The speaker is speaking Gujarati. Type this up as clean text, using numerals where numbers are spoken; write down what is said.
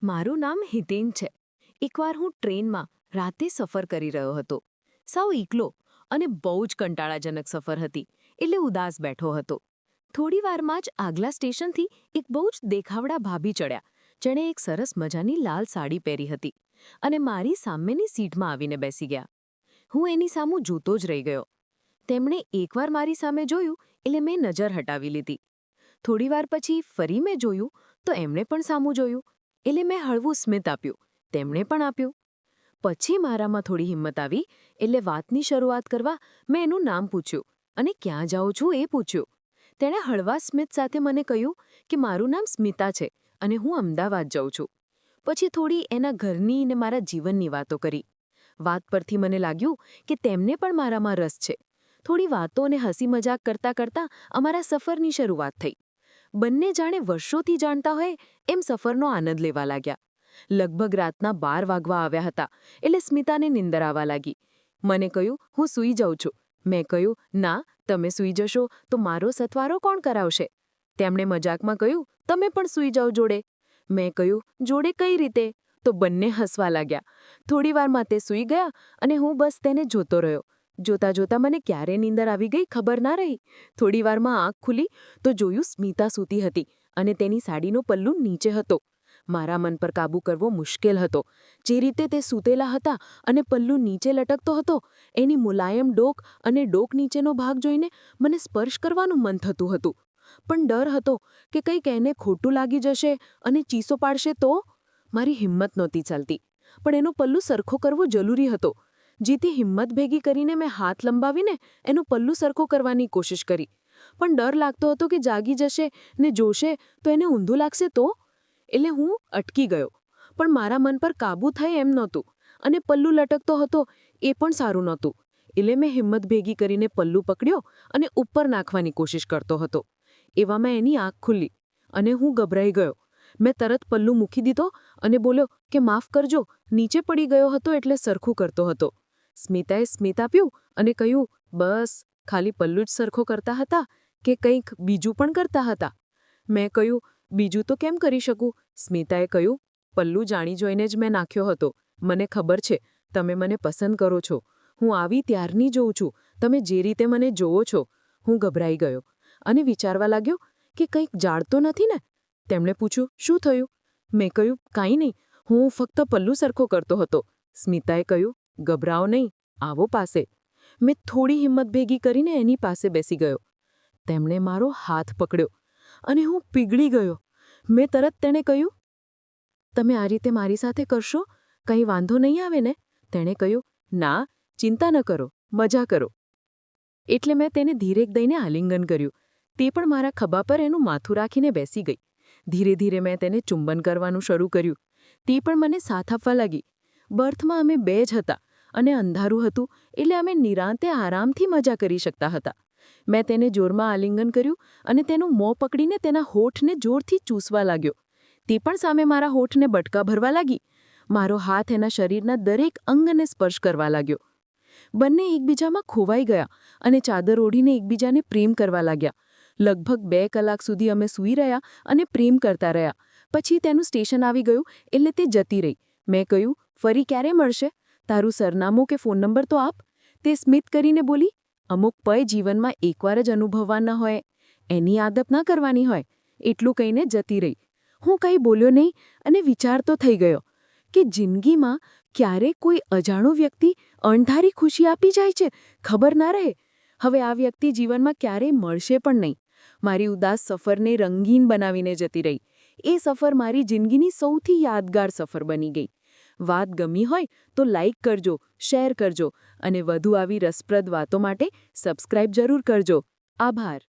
મારું નામ હિતેન છે. એકવાર હું ટ્રેનમાં રાતે સફર કરી રહ્યો હતો. સાવ એકલો અને બહુ જ કંટાળાજનક સફર હતી, એટલે ઉદાસ બેઠો હતો. થોડી વારમાં જ આગલા સ્ટેશનથી એક બહુ જ દેખાવડા ભાભી ચડ્યા, જેણે એક સરસ મજાની લાલ સાડી પહેરી હતી અને મારી સામેની સીટમાં આવીને બેસી ગયા. હું એની સામું જોતો જ રહી ગયો. તેમણે એકવાર મારી સામે જોયું એટલે મેં નજર હટાવી લીધી. થોડીવાર પછી ફરી મેં જોયું તો એમણે પણ સામું જોયું, એટલે મેં હળવું સ્મિત આપ્યું, તેમણે પણ આપ્યું. પછી મારામાં થોડી હિંમત આવી, એટલે વાતની શરૂઆત કરવા મેં એનું નામ પૂછ્યું અને ક્યાં જાઉં છું એ પૂછ્યું. તેણે હળવા સ્મિત સાથે મને કહ્યું કે મારું નામ સ્મિતા છે અને હું અમદાવાદ જાઉં છું. પછી થોડી એના ઘરની ને મારા જીવનની વાતો કરી. વાત પરથી મને લાગ્યું કે તેમને પણ મારામાં રસ છે. થોડી વાતો અને હસી મજાક કરતાં કરતાં અમારા સફરની શરૂઆત થઈ. બંને જાણે વર્ષોથી જાણતા હોય એમ સફરનો આનંદ લેવા લાગ્યા. લગભગ રાતના 12 વાગવા આવ્યા હતા, એટલે સ્મિતાને નિંદર આવવા લાગી. મને કહ્યું, હું સૂઈ જાઉં છું. મેં કહ્યું, ના, તમે સૂઈ જશો તો મારો સથવારો કોણ કરાવશે? તેમણે મજાકમાં કહ્યું, તમે પણ સૂઈ જાઓ જોડે. મેં કહ્યું, જોડે કઈ રીતે? તો બંને હસવા લાગ્યા. થોડીવારમાં તે સૂઈ ગયા અને હું બસ તેને જોતો રહ્યો. જોતા જોતા મને ક્યારે નીંદર આવી ગઈ ખબર ના રહી. થોડીવારમાં આંખ ખુલી તો જોયું સ્મિતા સૂતી હતી અને તેની સાડીનો પલ્લુ નીચે હતો. મારા મન પર કાબૂ કરવો મુશ્કેલ હતો. જે રીતે તે સૂતેલા હતા અને પલ્લુ નીચે લટકતો હતો, એની મુલાયમ ડોક અને ડોક નીચેનો ભાગ જોઈને મને સ્પર્શ કરવાનું મન થતું હતું. પણ ડર હતો કે કંઈક એને ખોટું લાગી જશે અને ચીસો પાડશે તો? મારી હિંમત નહોતી ચાલતી, પણ એનો પલ્લુ સરખો કરવો જરૂરી હતો. જીતી હિંમત ભેગી કરીને મેં હાથ લંબાવીને એનું પલ્લુ સરખો કરવાની કોશિશ કરી. પણ ડર લાગતો હતો કે જાગી જશે ને જોશે તો એને ઊંધું લાગશે તો? એટલે હું અટકી ગયો. પણ મારા મન પર કાબૂ થાય એમ નહોતું અને પલ્લુ લટકતો હતો એ પણ સારું નહોતું. એટલે મેં હિંમત ભેગી કરીને પલ્લુ પકડ્યો અને ઉપર નાખવાની કોશિશ કરતો હતો. એવામાં એની આંખ ખુલ્લી અને હું ગભરાઈ ગયો. મેં તરત પલ્લુ મૂકી દીધો અને બોલ્યો કે માફ કરજો, નીચે પડી ગયો હતો એટલે સરખું કરતો હતો. સ્મિતાએ સ્મિત આપ્યું અને કહ્યું, બસ, ખાલી પલ્લુ જ સરખો કરતા હતા કે કંઈક બીજું પણ કરતા હતા? મેં કહ્યું, બીજું તો કેમ કરી શકું? સ્મિતાએ કહ્યું, પલ્લુ જાણી જોઈને જ મેં નાખ્યો હતો. મને ખબર છે તમે મને પસંદ કરો છો. હું આવી ત્યારની જોઉં છું, તમે જે રીતે મને જોવો છો. હું ગભરાઈ ગયો અને વિચારવા લાગ્યો કે કંઈક જાણતો નથી ને? તેમણે પૂછ્યું, શું થયું? મેં કહ્યું, કાંઈ નહીં, હું ફક્ત પલ્લુ સરખો કરતો હતો. સ્મિતાએ કહ્યું, ગભરાઓ નહીં, આવો પાસે. મેં થોડી હિંમત ભેગી કરીને એની પાસે બેસી ગયો. તેમણે મારો હાથ પકડ્યો અને હું પીગળી ગયો. મેં તરત તેણે કહ્યું, તમે આ રીતે મારી સાથે કરશો? કંઈ વાંધો નહીં આવે ને? તેણે કહ્યું, ના, ચિંતા ન કરો, મજા કરો. એટલે મેં તેને ધીરેક દઈને આલિંગન કર્યું. તે પણ મારા ખભા પર એનું માથું રાખીને બેસી ગઈ. ધીરે ધીરે મેં તેને ચુંબન કરવાનું શરૂ કર્યું. તે પણ મને સાથ આપવા લાગી. બર્થમાં અમે બે જ હતા અને અંધારું હતું, એટલે અમે નિરાંતે આરામથી મજા કરી શકતા હતા. મેં તેને જોરમાં આલિંગન કર્યું અને તેનું મોં પકડીને તેના હોઠને જોરથી ચૂસવા લાગ્યો. તે પણ સામે મારા હોઠને બટકા ભરવા લાગી. મારો હાથ એના શરીરના દરેક અંગને સ્પર્શ કરવા લાગ્યો. બંને એકબીજામાં ખોવાઈ ગયા અને ચાદર ઓઢીને એકબીજાને પ્રેમ કરવા લાગ્યા. લગભગ 2 કલાક સુધી અમે સૂઈ રહ્યા અને પ્રેમ કરતા રહ્યા. પછી તેનું સ્ટેશન આવી ગયું એટલે તે જતી રહી. મેં કહ્યું, ફરી ક્યારે મળશે? તારું સરનામું કે ફોન નંબર તો આપ. તે સ્મિત કરીને બોલી, અમુક પય જીવનમાં એકવાર જ અનુભવવાના હોય, એની આદત ના કરવાની હોય. એટલું કહીને જતી રહી. હું કંઈ બોલ્યો નહીં અને વિચારતો થઈ ગયો કે જિંદગીમાં ક્યારેક કોઈ અજાણું વ્યક્તિ અણધારી ખુશી આપી જાય છે, ખબર ના રહે. હવે આ વ્યક્તિ જીવનમાં ક્યારેય મળશે પણ નહીં. મારી ઉદાસ સફરને રંગીન બનાવીને જતી રહી. એ સફર મારી જિંદગીની સૌથી યાદગાર સફર બની ગઈ. વાત ગમી હોય તો લાઇક કરજો, શેર કરજો અને વધુ આવી રસપ્રદ વાતો માટે સબસ્ક્રાઇબ જરૂર કરજો. આભાર.